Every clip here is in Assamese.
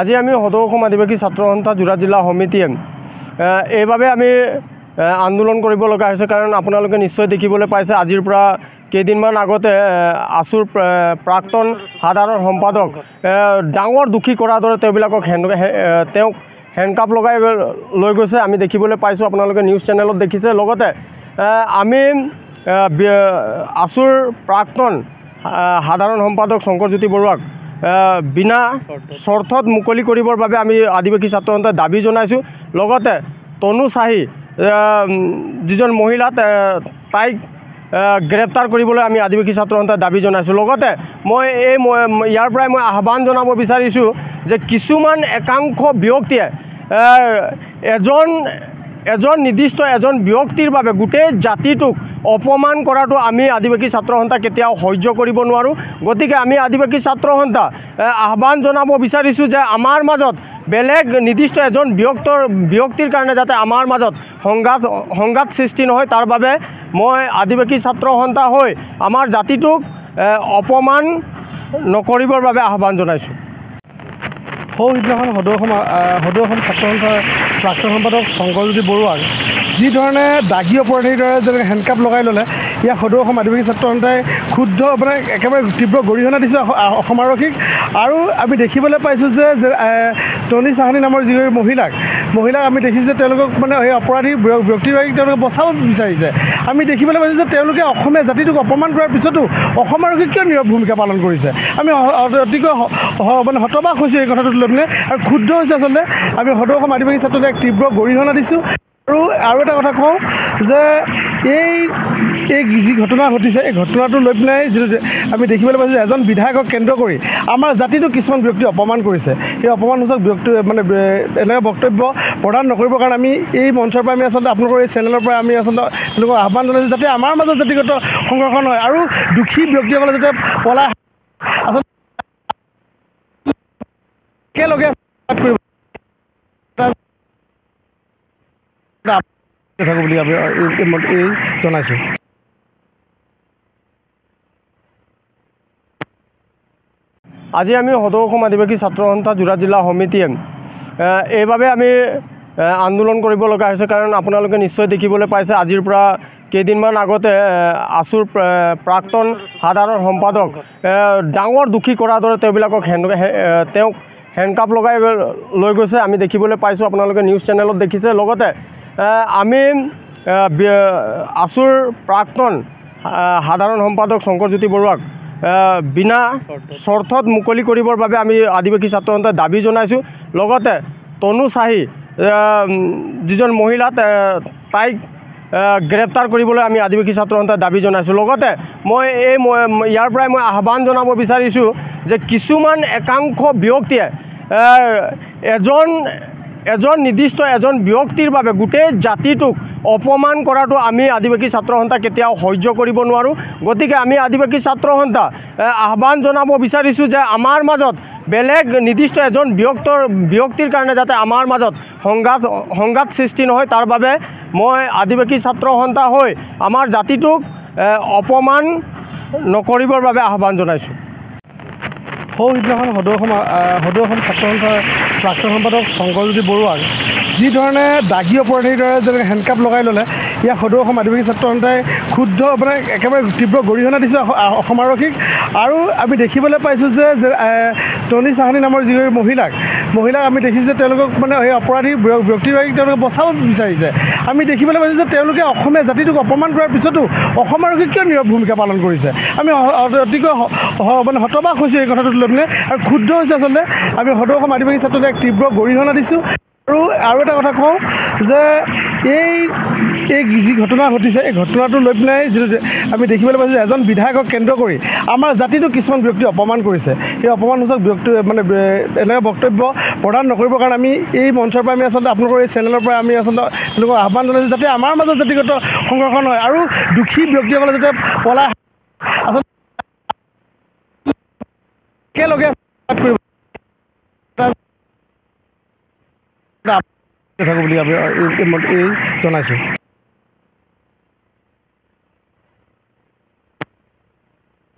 আজি আমি সদৌ অসম আদিবাসী ছাত্ৰ সন্থা যোৰহাট জিলা সমিতিয়ে এইভাবে আমি আন্দোলন কৰিব লগা হৈছে কাৰণ আপোনালোকে নিশ্চয় দেখিবলৈ পাইছে আজিৰ পৰা কেইদিনমান আগতে আসুৰ প্ৰাক্তন সাধাৰণ সম্পাদক ডাঙৰ দুখী কৰাৰ দৰে তেওঁবিলাকক তেওঁক হেণ্ডকাপ লগাই লৈ গৈছে আমি দেখিবলৈ পাইছোঁ আপোনালোকে নিউজ চেনেলত দেখিছে লগতে আমি আসুৰ প্ৰাক্তন সাধাৰণ সম্পাদক শংকৰজ্যোতি বৰুৱাক বিনা শৰ্তত মুকলি কৰিবৰ বাবে আমি আদিবাসী ছাত্ৰ সন্থাই দাবী জনাইছোঁ লগতে তনু চাহি যিজন মহিলা তাইক গ্ৰেপ্তাৰ কৰিবলৈ আমি আদিবাসী ছাত্ৰ সন্থাই দাবী জনাইছোঁ লগতে মই ইয়াৰ পৰাই মই আহ্বান জনাব বিচাৰিছোঁ যে কিছুমান একাংশ ব্যক্তিয়ে এজন নিৰ্দিষ্ট এজন ব্যক্তিৰ বাবে গোটেই জাতিটোক অপমান কৰাটো আমি আদিবাসী ছাত্ৰ সন্থা কেতিয়াও সহ্য কৰিব নোৱাৰোঁ গতিকে আমি আদিবাসী ছাত্ৰ সন্থা আহ্বান জনাব বিচাৰিছোঁ যে আমাৰ মাজত বেলেগ নিৰ্দিষ্ট এজন ব্যক্তিৰ কাৰণে যাতে আমাৰ মাজত সংঘাত সৃষ্টি নহয় তাৰ বাবে মই আদিবাসী ছাত্ৰ সন্থা হৈ আমাৰ জাতিটোক অপমান নকৰিবৰ বাবে আহ্বান জনাইছোঁ সিদিনাখন সদৌ অসম ছাত্ৰ সন্থাৰ প্ৰাক্তন সম্পাদক শংকৰজ্যোতি বৰুৱাক যি ধৰণে দাগী অপৰাধীৰ দৰে যেনেকৈ হেণ্ডকাপ লগাই ল'লে ইয়াক সদৌ অসম আদিবাসী ছাত্ৰ সন্থাই ক্ষুব্ধ মানে একেবাৰে তীব্ৰ গৰিহণা দিছে অসম আৰক্ষীক আৰু আমি দেখিবলৈ পাইছোঁ যে টনি চাহানী নামৰ যিগৰাকী মহিলাক আমি দেখিছোঁ যে তেওঁলোকক মানে সেই অপৰাধী ব্যক্তিগৰাকীক তেওঁলোকে বচাব বিচাৰিছে আমি দেখিবলৈ পাইছোঁ যে তেওঁলোকে অসমীয়া জাতিটোক অপমান কৰাৰ পিছতো অসম আৰক্ষীক কিয় নীৰৱ ভূমিকা পালন কৰিছে আমি অতিকৈ মানে হতবাক হৈছোঁ এই কথাটোত লৈ পিনে আৰু ক্ষুব্ধ হৈছে আচলতে আমি সদৌ অসম আদিবাসী ছাত্ৰ সন্থাই তীব্ৰ গৰিহণা দিছোঁ আৰু এটা কথা কওঁ যে এই যি ঘটনা ঘটিছে এই ঘটনাটো লৈ পিনে যিটো আমি দেখিবলৈ পাইছোঁ যে এজন বিধায়কক কেন্দ্ৰ কৰি আমাৰ জাতিটোক কিছুমান ব্যক্তি অপমান কৰিছে সেই অপমানসূচক ব্যক্তি মানে এনেকৈ বক্তব্য প্ৰদান নকৰিবৰ কাৰণে আমি এই মঞ্চৰ পৰা আমি আচলতে আপোনালোকৰ এই চেনেলৰ পৰা আমি আচলতে তেওঁলোকক আহ্বান জনাইছোঁ যাতে আমাৰ মাজত জাতিগত সংঘৰ্ষণ হয় আৰু দুখী ব্যক্তিসকলে যাতে পলাই আচলতে একেলগে থাকোঁ বুলি আমি জনাইছোঁ আজি আমি সদৌ অসম আদিবাসী ছাত্ৰ সন্থা যোৰহাট জিলা সমিতিয়ে এইভাবে আমি আন্দোলন কৰিব লগা হৈছে কাৰণ আপোনালোকে নিশ্চয় দেখিবলৈ পাইছে আজিৰ পৰা কেইদিনমান আগতে আসুৰ প্ৰাক্তন সাধাৰণ সম্পাদক ডাঙৰ দুখী কৰাৰ দৰে তেওঁবিলাকক তেওঁক হেণ্ডকাপ লগাই লৈ গৈছে আমি দেখিবলৈ পাইছোঁ আপোনালোকে নিউজ চেনেলত দেখিছে লগতে আমি আসুৰ প্ৰাক্তন সাধাৰণ সম্পাদক শংকৰজ্যোতি বৰুৱাক বিনা শৰ্তত মুকলি কৰিবৰ বাবে আমি আদিবাসী ছাত্ৰ সন্থাই দাবী জনাইছোঁ লগতে তনু চাহি যিজন মহিলা তাইক গ্ৰেপ্তাৰ কৰিবলৈ আমি আদিবাসী ছাত্ৰ সন্থাই দাবী জনাইছোঁ লগতে মই ইয়াৰ পৰাই মই আহ্বান জনাব বিচাৰিছোঁ যে কিছুমান একাংশ ব্যক্তিয়ে এজন নিৰ্দিষ্ট এজন ব্যক্তিৰ বাবে গোটেই জাতিটোক অপমান কৰাটো আমি আদিবাসী ছাত্ৰ সন্থা কেতিয়াও সহ্য কৰিব নোৱাৰোঁ গতিকে আমি আদিবাসী ছাত্ৰ সন্থা আহ্বান জনাব বিচাৰিছোঁ যে আমাৰ মাজত বেলেগ নিৰ্দিষ্ট এজন ব্যক্তিৰ কাৰণে যাতে আমাৰ মাজত সংঘাত সৃষ্টি নহয় তাৰ বাবে মই আদিবাসী ছাত্ৰ সন্থা হৈ আমাৰ জাতিটোক অপমান নকৰিবৰ বাবে আহ্বান জনাইছোঁ সিদিনাখন সদৌ অসম ছাত্ৰ সন্থাৰ প্ৰাক্তন সম্পাদক শংকৰজ্যোতি বৰুৱাক যি ধৰণে দাগী অপৰাধীৰ দৰে যেনেকৈ হেণ্ডকাপ লগাই ল'লে ইয়াক সদৌ অসম আদিবাসী ছাত্ৰ সন্থাই ক্ষুব্ধ মানে একেবাৰে তীব্ৰ গৰিহণা দিছে অসম আৰক্ষীক আৰু আমি দেখিবলৈ পাইছোঁ যে টনি চাহানী নামৰ যিগৰাকী মহিলাক আমি দেখিছোঁ যে তেওঁলোকক মানে সেই অপৰাধী ব্যক্তিগৰাকীক তেওঁলোকে বচাব বিচাৰিছে আমি দেখিবলৈ পাইছোঁ যে তেওঁলোকে অসমীয়া জাতিটোক অপমান কৰাৰ পিছতো অসম আৰক্ষীক কিয় নীৰৱ ভূমিকা পালন কৰিছে আমি অতিকৈ মানে হতবাক হৈছোঁ এই কথাটোত লৈ পিনে আৰু ক্ষুব্ধ হৈছে আচলতে আমি সদৌ অসম আদিবাসী ছাত্ৰ সন্থাই তীব্ৰ গৰিহণা দিছোঁ আৰু এটা কথা কওঁ যে এই যি ঘটনা ঘটিছে এই ঘটনাটো লৈ পিনে যিটো আমি দেখিবলৈ পাইছোঁ যে এজন বিধায়কক কেন্দ্ৰ কৰি আমাৰ জাতিটোক কিছুমান ব্যক্তি অপমান কৰিছে সেই অপমানসূচক ব্যক্তি মানে এনেকৈ বক্তব্য প্ৰদান নকৰিবৰ কাৰণে আমি এই মঞ্চৰ পৰা আমি আচলতে আপোনালোকৰ এই চেনেলৰ পৰা আমি আচলতে তেওঁলোকক আহ্বান জনাইছোঁ যাতে আমাৰ মাজত জাতিগত সংঘৰ্ষণ হয় আৰু দুখী ব্যক্তিসকলে যাতে পলাই আচলতে একেলগে থাকোঁ বুলি আমি জনাইছোঁ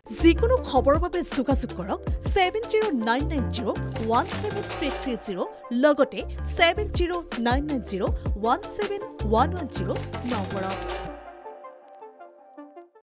যিকোনো খবৰৰ বাবে যোগাযোগ কৰক 7099017330 লগতে 7099017110 নম্বৰত।